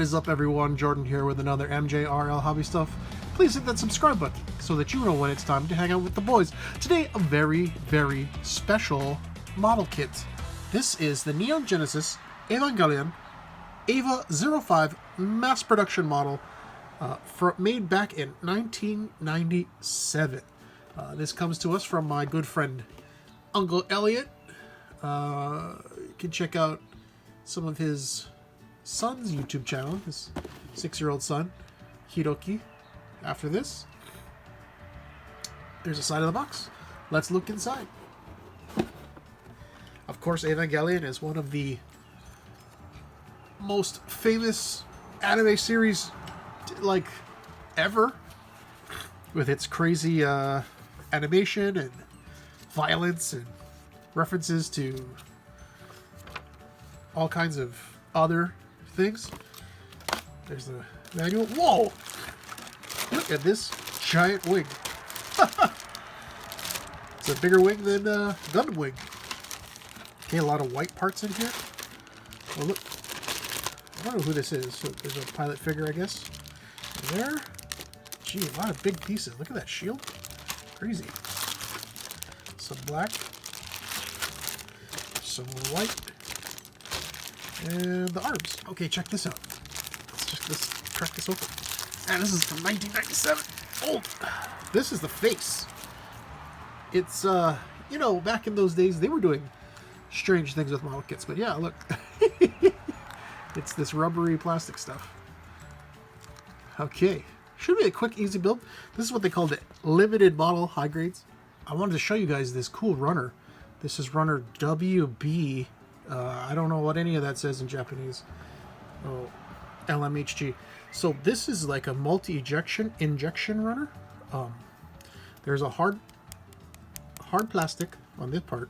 is up, everyone? Jordan here with another MJRL Hobby Stuff. Please hit that subscribe button so that you know when it's time to hang out with the boys. Today, a very, very special model kit. This is the Neon Genesis Evangelion EVA-05 mass production model made back in 1997. This comes to us from my good friend Uncle Elliot. You can check out some of his son's YouTube channel, his 6-year-old son, Hiroki. After this, there's a side of the box. Let's look inside. Of course, Evangelion is one of the most famous anime series, like, ever, with its crazy animation and violence and references to all kinds of other things. There's the manual. Whoa! Look at this giant wing. It's a bigger wing than Gundam wing. Okay, a lot of white parts in here. Oh, look. I don't know who this is. So there's a pilot figure, I guess. There. Gee, a lot of big pieces. Look at that shield. Crazy. Some black. Some white. And the arms. Okay, check this out. Let's crack this open. And this is from 1997. Oh, this is the face. It's, you know, back in those days, they were doing strange things with model kits. But yeah, look. It's this rubbery plastic stuff. Okay. Should be a quick, easy build. This is what they called it. Limited model high grades. I wanted to show you guys this cool runner. This is runner WB. I don't know what any of that says in Japanese. Oh, LMHG. So this is like a multi-injection runner. There's a hard plastic on this part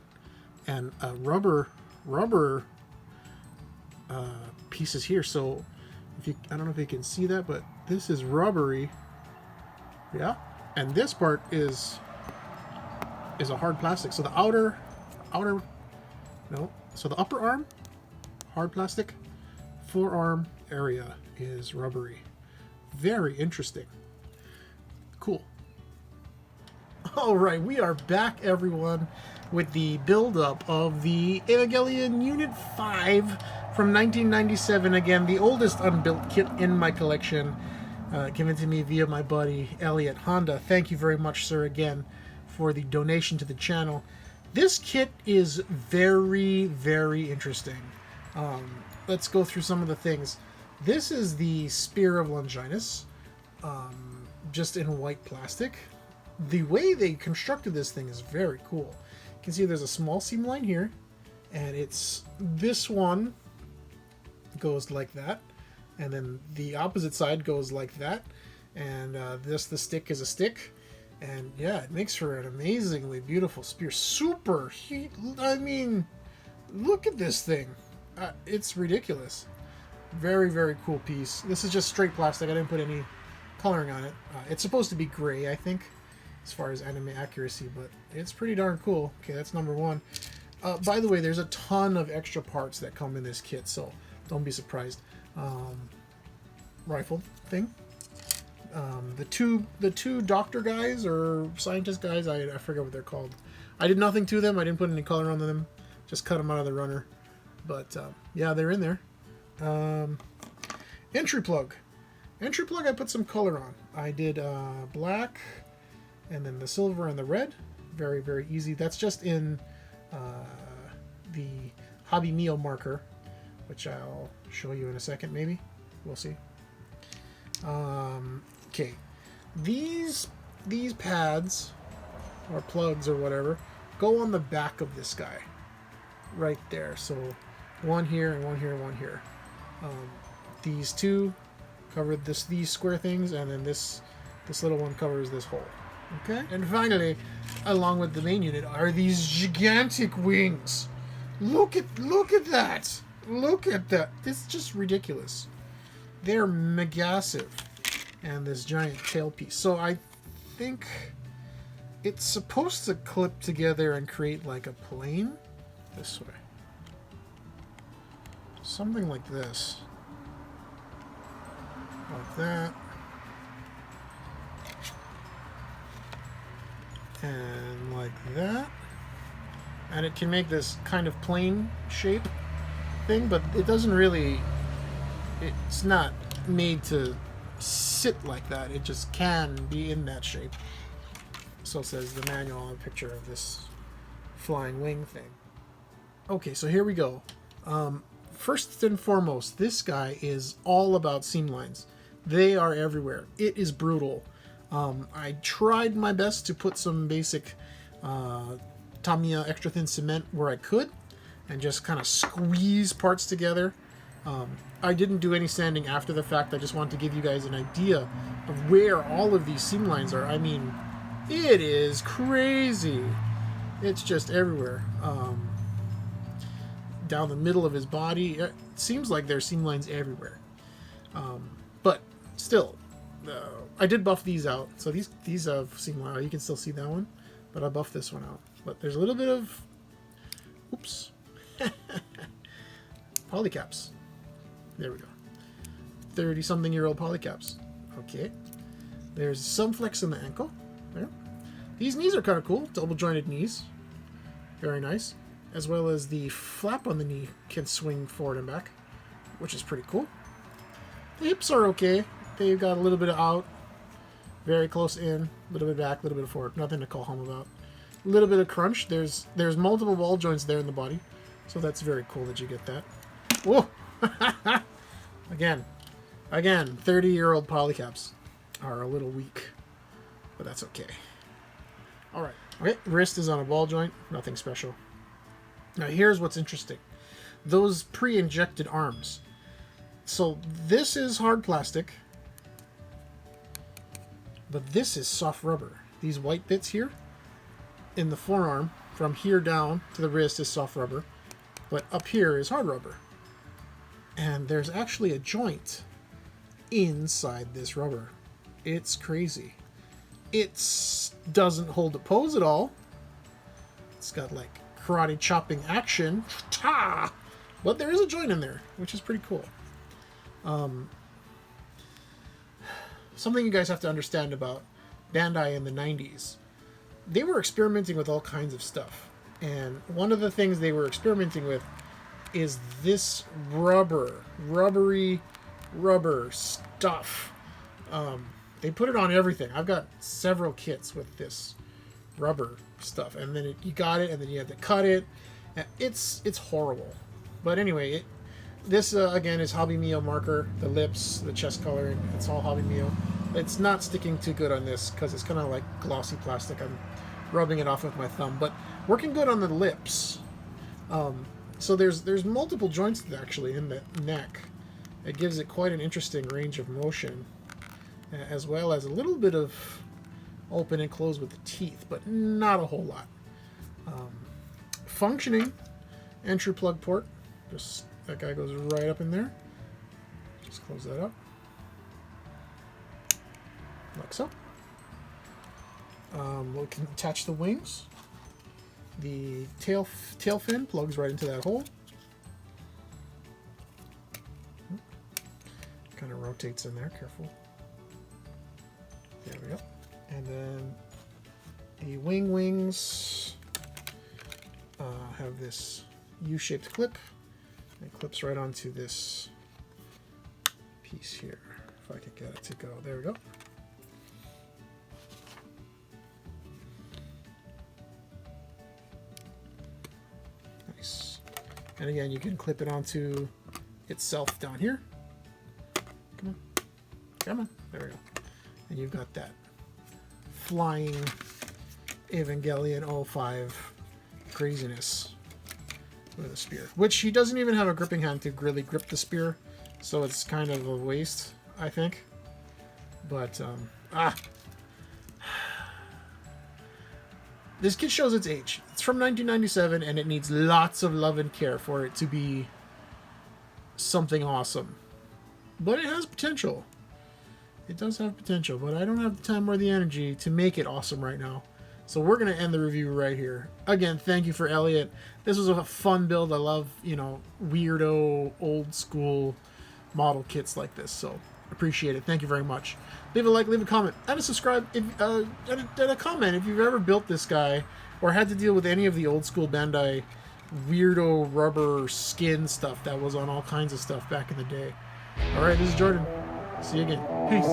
and a rubber pieces here. So if you, I don't know if you can see that, but this is rubbery. Yeah, and this part is a hard plastic. So the so the upper arm, hard plastic, forearm area is rubbery. Very interesting. Cool. Alright, we are back, everyone, with the build-up of the Evangelion Unit 5 from 1997. Again, the oldest unbuilt kit in my collection, given to me via my buddy Elliot Honda. Thank you very much, sir, again, for the donation to the channel. This kit is very, very interesting. Let's go through some of the things. This is the Spear of Longinus, just in white plastic. The way they constructed this thing is very cool. You can see there's a small seam line here, and it's this one goes like that, and then the opposite side goes like that, and the stick is a stick, and yeah, it makes for an amazingly beautiful spear. Super heat. I mean, look at this thing. It's ridiculous. Very, very cool piece. This is just straight plastic. I didn't put any coloring on it. It's supposed to be gray, I think, as far as anime accuracy, but it's pretty darn cool. Okay, that's number one. By the way, there's a ton of extra parts that come in this kit, so don't be surprised. Rifle thing. The two doctor guys or scientist guys, I forget what they're called. I did nothing to them. I didn't put any color on them. Just cut them out of the runner. But yeah, they're in there. Entry plug. Entry plug I put some color on. I did black, and then the silver and the red. Very, very easy. That's just in the Hobby Mio marker, which I'll show you in a second, maybe. We'll see. Okay. These pads, or plugs or whatever, go on the back of this guy. Right there. So one here and one here and one here. These two cover these square things, and then this little one covers this hole. Okay, and finally, along with the main unit, are these gigantic wings. Look at that! Look at that! This is just ridiculous. They're massive, and this giant tail piece. So I think it's supposed to clip together and create like a plane this way. Something like this. like that. And like that. And it can make this kind of plane shape thing, but it doesn't really, it's not made to sit like that. It just can be in that shape. So says the manual on a picture of this flying wing thing. Okay, so here we go. First and foremost, this guy is all about seam lines. They are everywhere. It is brutal. I tried my best to put some basic Tamiya extra thin cement where I could and just kind of squeeze parts together. I didn't do any sanding after the fact. I just wanted to give you guys an idea of where all of these seam lines are. I mean, it is crazy. It's just everywhere. Down the middle of his body, it seems like there's seam lines everywhere. But still, I did buff these out. So these have seam lines. You can still see that one, but I buffed this one out. But there's a little bit of, oops, polycaps. There we go. 30-something-year-old polycaps. Okay. There's some flex in the ankle. There. These knees are kind of cool. Double jointed knees. Very nice. As well as the flap on the knee can swing forward and back, which is pretty cool. The hips are okay. They've got a little bit of out, very close in, a little bit back, a little bit of forward. Nothing to call home about. A little bit of crunch. There's multiple ball joints there in the body, so that's very cool that you get that. Whoa! Again, 30-year-old polycaps are a little weak, but that's okay. All right. Okay, wrist is on a ball joint. Nothing special. Now here's what's interesting. Those pre-injected arms. So this is hard plastic, but this is soft rubber. These white bits here in the forearm, from here down to the wrist, is soft rubber, but up here is hard rubber. And there's actually a joint inside this rubber. It's crazy. It doesn't hold a pose at all. It's got like karate chopping action, but there is a joint in there, which is pretty cool. Something you guys have to understand about Bandai in the 90s, they were experimenting with all kinds of stuff, and one of the things they were experimenting with is this rubbery rubber stuff. They put it on everything. I've got several kits with this rubber stuff, and then you got it, and then you have to cut it. It's horrible. But anyway, this again is Hobby Mio marker. The lips, the chest coloring, it's all Hobby Mio. It's not sticking too good on this because it's kind of like glossy plastic. I'm rubbing it off with my thumb, but working good on the lips. So there's multiple joints actually in the neck. It gives it quite an interesting range of motion, as well as a little bit of open and close with the teeth, but not a whole lot. Functioning entry plug port. Just that guy goes right up in there. Just close that up. Like so. We can attach the wings. The tail fin plugs right into that hole. Kind of rotates in there, careful. There we go. And then the wings have this U-shaped clip. It clips right onto this piece here. If I can get it to go. There we go. Nice. And again, you can clip it onto itself down here. Come on. Come on. There we go. And you've got that flying EVANGELION 05 craziness with a spear. Which he doesn't even have a gripping hand to really grip the spear, so it's kind of a waste, I think. But, this kit shows its age. It's from 1997, and it needs lots of love and care for it to be something awesome. But it has potential. It does have potential, but I don't have the time or the energy to make it awesome right now. So we're going to end the review right here. Again, thank you for Elliot. This was a fun build. I love, weirdo, old school model kits like this. So Appreciate it. Thank you very much. Leave a like, leave a comment, and a subscribe, if, and a comment if you've ever built this guy or had to deal with any of the old school Bandai weirdo rubber skin stuff that was on all kinds of stuff back in the day. All right, this is Jordan. See you again. Peace.